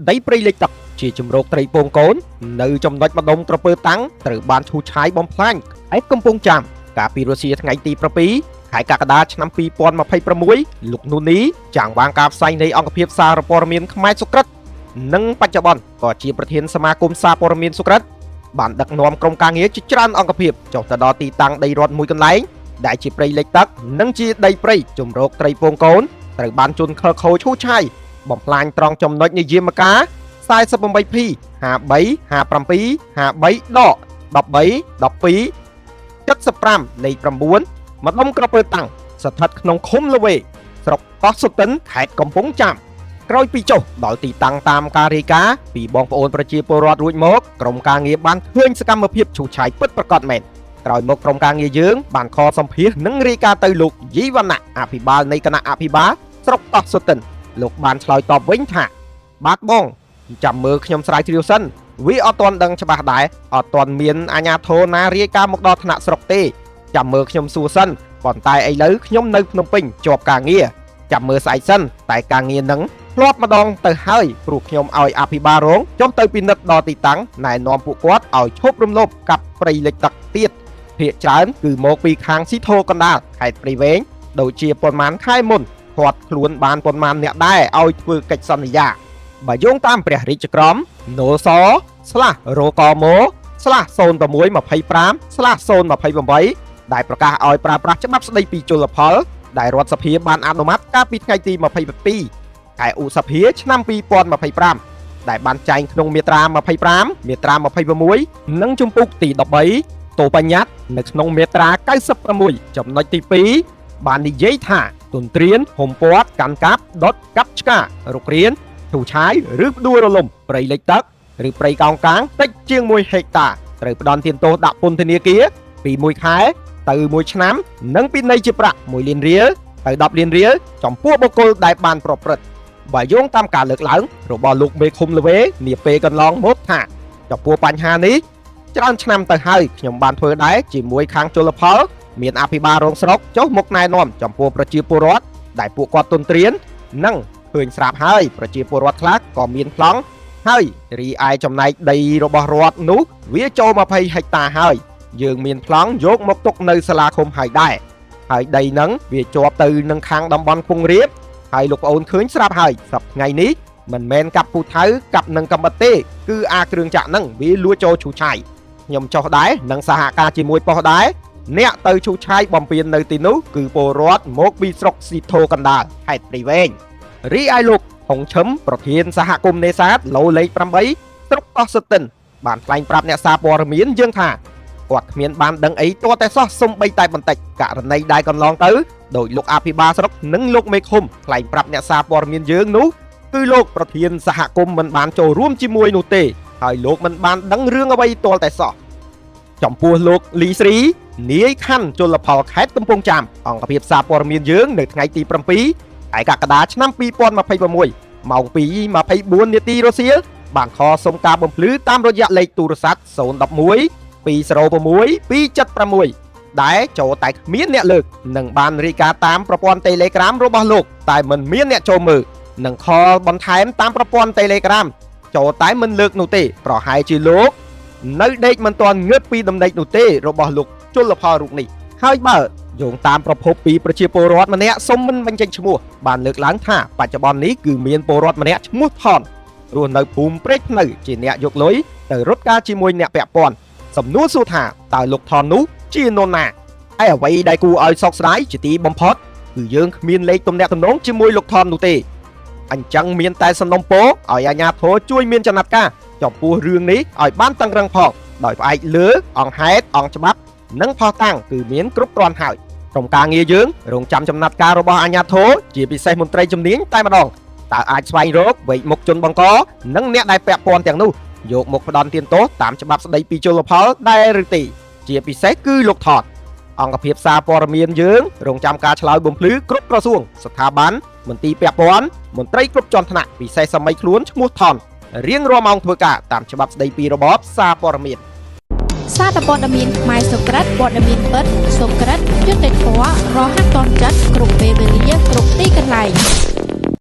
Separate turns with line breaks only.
ដីព្រៃលិចទឹកជាជំរកត្រីពងកូននៅចំណុចម្ដុំក្រពើតាំងត្រូវបានឈូសឆាយបំផ្លាញឯកំពង់ចាមកាលពីរុស្ស៊ីថ្ងៃទី7ខែកក្កដាឆ្នាំ2026លោកនូនីចាងវាងការផ្សាយនៃអង្គភាពសារព័ត៌មានខ្មែរសុក្រិតនិងបច្ចុប្បន្នក៏ជាប្រធានសមាគមសារព័ត៌មានសុក្រិតបានដឹកនាំក្រុមការងារជាច្រើនអង្គភាពចុះទៅដល់ទីតាំងដីរដ្ឋមួយកន្លែងដែលជាព្រៃលិចទឹកនិងជាដីព្រៃជំរកត្រីពងកូនត្រូវបានជន់ខិលខូចឈូសឆាយបំផ្លាញត្រង់ចំណុចនិយាមការ 48P 53 57 53ដក 13 12 75លេខ9ម្ដុំក្រពើតាំងស្ថិតក្នុងឃុំល្វេស្រុកកោះសុទិនខេត្តកំពង់ចាមក្រោយពីចុះដល់ទីតាំងតាមការរាយការណ៍ពីបងប្អូនប្រជាពលរដ្ឋរួចមកក្រុមការងារបានឃើញសកម្មភាពឈូសឆាយពិតប្រាកដមែនក្រោយមកក្រុមការងារយើងបានខលសម្ភាសនិងរាយការណ៍ទៅលោកយីវណ្ណៈអភិបាលនៃគណៈអភិបាលស្រុកកោះសុទិនលោកបានឆ្លើយតបវិញថាបាទបងចាំមើលខ្ញុំស្រាវជ្រាវសិនវាអត់ទាន់ដឹងច្បាស់ដែរអត់ទាន់មានអាជ្ញាធរណារាយការណ៍មកដល់ថ្នាក់ស្រុកទេចាំមើលខ្ញុំសួរសិនប៉ុន្តែឥឡូវខ្ញុំនៅភ្នំពេញជាប់ការងារចាំមើលស្អែកសិនតែការងារនឹងធ្លាប់ម្ដងទៅហើយព្រោះខ្ញុំឲ្យអភិបាលរងចុះទៅពិនិត្យដល់ទីតាំងណែនាំពួកគាត់ឲ្យឈប់រំលោភកាប់ព្រៃលិចទឹកទៀតភាគច្រើនគឺមកពីខាងស៊ីធោកណ្ដាលខេត្តព្រៃវែងដូចជាប៉ុន្មានខែមុនគាត់ខ្លួនបានប៉ុន្មានអ្នកដែរឲ្យធ្វើកិច្ចសន្យាបើយោងតាមព្រះរាជក្រមណូស/រកម/0625/028ដែលប្រកាសឲ្យប្រើប្រាស់ច្បាប់ស្តីពីជលផលដែលរដ្ឋសភាបានអនុម័តកាលពីថ្ងៃទី22ខែឧសភាឆ្នាំ2025ដែលបានចែងក្នុងមាត្រា25មាត្រា26និងជំពូកទី13តូបញ្ញត្តិនៅក្នុងមាត្រា96ចំណុចទី2បាននិយាយថាទន្ទ្រានហុំព័ទ្ធកាន់កាប់ដុតកាប់ឆ្ការុករានឈូសឆាយឬផ្ដួលរលំព្រៃលិចទឹកឬព្រៃកោងកាងតិចជាង1ហិកតាត្រូវផ្ដន្ទាទោសដាក់ពន្ធនាគារពី1ខែទៅ1ឆ្នាំនិងពិន័យជាប្រាក់1លានរៀលទៅ10លានរៀលចំពោះបុគ្គលដែលបានប្រព្រឹត្តបើយោងតាមការលើកឡើងរបស់លោកមេឃុំល្វេនាពេលកន្លងមកថាចំពោះបញ្ហានេះច្រើនឆ្នាំទៅហើយខ្ញុំបានធ្វើដែរជាមួយខាងជលផលមានអភិបាលរងស្រុកចុះមកណែនាំចំពោះប្រជាពលរដ្ឋដែលពួកគាត់ទន្ទ្រាននិងឃើញស្រាប់ហើយប្រជាពលរដ្ឋខ្លះក៏មានប្លង់ហើយរីឯចំណែកដីរបស់រដ្ឋនោះវាចូល20ហិកតាហើយយើងមានប្លង់យកមកទុកនៅសាលាឃុំហើយដែរហើយដីហ្នឹងវាជាប់ទៅនឹងខាងតំបន់ខ្ពង់រាបហើយលោកប្អូនឃើញស្រាប់ហើយសប្តាហ៍ថ្ងៃនេះមិនមែនកាប់ពូថៅកាប់នឹងកំបិតទេគឺអាគ្រឿងចាក់ហ្នឹងវាលួចចូលឈូសឆាយខ្ញុំចោះដែរនឹងសហការជាមួយប៉ុស្តិ៍ដែរអ្នកទៅឈូសឆាយបំពេញនៅទីនោះគឺពលរដ្ឋមកពីស្រុកស៊ីធោកណ្ដាលខេត្តព្រៃវែងរីឯលោកហុងឈឹមប្រធានសហគមន៍នេសាទឡូលេខ8ស្រុកកោះសុទិនបានថ្លែងប្រាប់អ្នកសារព័ត៌មានយើងថាគាត់គ្មានបានដឹងអីទាល់តែសោះសំបីតែបន្តិចករណីដែលកន្លងទៅដោយលោកអភិបាលស្រុកនិងលោកមេឃុំថ្លែងប្រាប់អ្នកសារព័ត៌មានយើងនោះគឺលោកប្រធានសហគមន៍មិនបានចូលរួមជាមួយនោះទេហើយលោកមិនបានដឹងរឿងអ្វីទាល់តែសោះចំពោះលោកលីស្រីនាយខណ្ឌជលផលខេត្តកំពង់ចាមអង្គភាពសារព័ត៌មានយើងនៅថ្ងៃទី7ខែកក្កដាឆ្នាំ2026ម៉ោង 2:24 នាទីរសៀលបានខសុំការបំភ្លឺតាមរយៈលេខទូរស័ព្ទ011 206 276ដែលចូលតែគ្មានអ្នកលើកនិងបានរាយការណ៍តាមប្រព័ន្ធ Telegram របស់លោកតែមិនមានអ្នកចូលមើលនិងខលបន្ថែមតាមប្រព័ន្ធ Telegram ចូលតែមិនលើកនោះទេប្រហែលជាលោកនៅដេកមិនទាន់ងើបពីដំណេកនោះទេរបស់លោកជលផលរូបនេះហើយបើយោងតាមប្រភពពីប្រជាពលរដ្ឋម្នាក់សុំមិនបញ្ចេញឈ្មោះបានលើកឡើងថាបច្ចុប្បន្ននេះគឺមានពលរដ្ឋម្នាក់ឈ្មោះថនរស់នៅភូមិព្រែកភ្នៅជាអ្នកយកលុយទៅរត់ការជាមួយអ្នកពាក់ព័ន្ធសំណួរសួរថាតើលោកថននោះជានរណាហើយអ្វីដែលគួរឲ្យសោកស្ដាយជាទីបំផុតគឺយើងគ្មានលេខទំនាក់ទំនងជាមួយលោកថននោះទេអញ្ចឹងមានតែសំណុំពរឲ្យអាជ្ញាធរជួយមានចំណាត់ការចំពោះរឿងនេះឲ្យបានតឹងរឹងផងដោយផ្អែកលើអង្គហេតុអង្គច្បាប់និងផុសតាំងគឺមានគ្រប់គ្រាន់ហើយក្រុមការងារយើងរងចាំចំណាត់ការរបស់អាជ្ញាធរជាពិសេសមន្ត្រីជំនាញតែម្ដងតើអាចស្វែងរកវេកមុខជនបង្កនិងអ្នកដែលពាក់ព័ន្ធទាំងនោះយកមកផ្ដន្ទាទោសតាមច្បាប់ស្តីពីជលផលដែរឬទេជាពិសេសគឺលោកថតអង្គភាពសារព័ត៌មានយើងរងចាំការឆ្លើយបំភ្លឺគ្រប់ក្រសួងស្ថាប័នមន្ទីរពាក់ព័ន្ធមន្ត្រីគ្រប់ជាន់ថ្នាក់ពិសេសសម័យខ្លួនឈ្មោះថនរៀងរាល់ម៉ោងធ្វើការតាមច្បាប់ស្តីពីរបបសារព័ត៌មាន
សារព័ត៌មានខ្មែរសុក្រិតព័ត៌មានពិតសុក្រិតយុត្តិធម៌រហ័សទាន់ចិត្តគ្រប់ពេលវេលាគ្រប់ទីកន្លែង